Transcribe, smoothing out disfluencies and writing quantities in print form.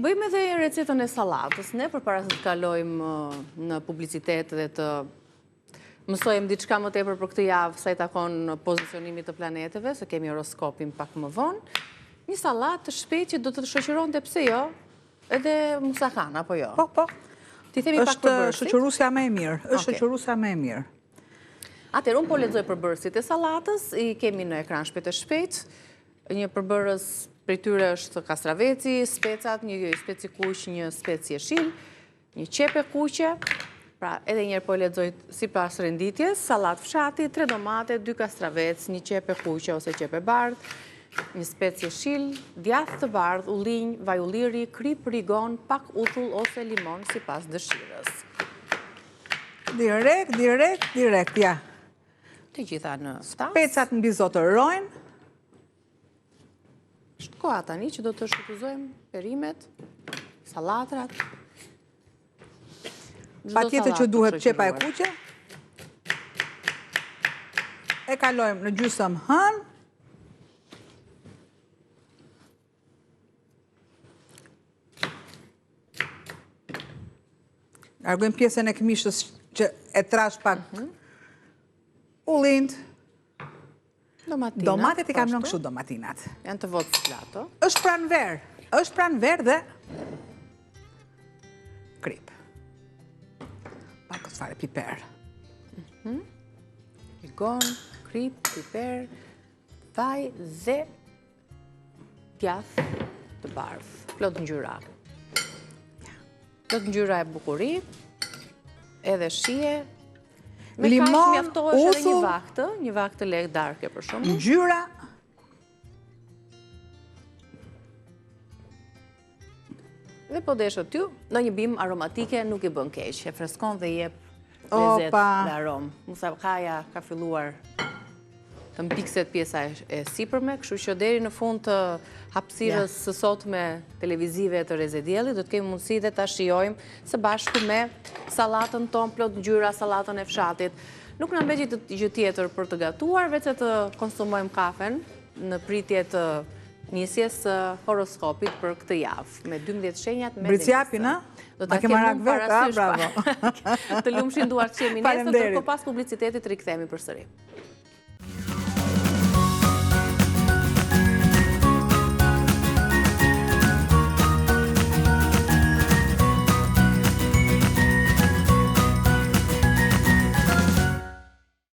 bëjmë edhe recetën e salatës, ne përpara se të kalojmë në publicitet dhe të mësojmë diçka më tepër për këtë javë sa i takon pozicionimit të planeteve, se kemi horoskopin pak më vonë. Një sallatë të shpejtë që do të shoqëronte, pse jo, edhe musakan, apo jo? Po. Ti themi pak përbërësit? Është shoqërusja më e mirë. Është shoqërusja më e mirë. Atëherë, unë po lexoj përbërësit e sallatës, i kemi në ekran shpejt. Një përbërës prej tyre është kastraveci, specat, një speci kuq, një speci jeshil, një qepe kuqe. Pra, edhe njerë po lexoj sipas renditjes, sallatë fshati, 3 domate, 2 kastravec, një qepe kuqe ose qepe bardh, një spec jeshil, djathë të bardh, ullinj, vaj ulliri, krip, rigon, pak uthull ose limon sipas dëshirës. Direkt, ja. Të gjitha në tas. Specat mbizotërojnë. Është koha tani që do të shfrytëzojmë perimet, sallatrat. Patjetër që duhet qepa e kuqe. E kalojmë në gjysmë hënë. Largojmë pjesën e këmishës që e trash pak ullind. Domatet i kam në kështu domatinat. Janë të votë plato. Është pranë verë dhe krip. Pak fare piper. Rigon, krip, piper, vaj dhe djathë të bardhë. Plot ngjyra. Plot ngjyra e bukuri, edhe shije. Me kaq mjaftohesh edhe një vaktë të lehtë darke për shembull. Ngjyra. Dhe po desh aty, ndonjë bim aromatike nuk i bën keq, e freskon dhe jep lezetë dhe aromë. Musakaja ka filluar të mbikset pjesa e sipërme, kështu që deri në fund të hapësirës së sotme televizive të Rezediellit, do të kemi mundësi dhe ta shijojmë së bashku me sallatën tonë plot ngjyra, sallatën e fshatit. Nuk na mbeti gjë tjetër për të gatuar, veç se të konsumojmë kafen në pritje të nisjes së horoskopit për këtë javë, me 12 shenjat me Briciapin, a? Do ta kemi parasysh. Bravo. Të lumshin duart që jemi nesër, ndërkohë pas publicitetit rikthehemi përsëri.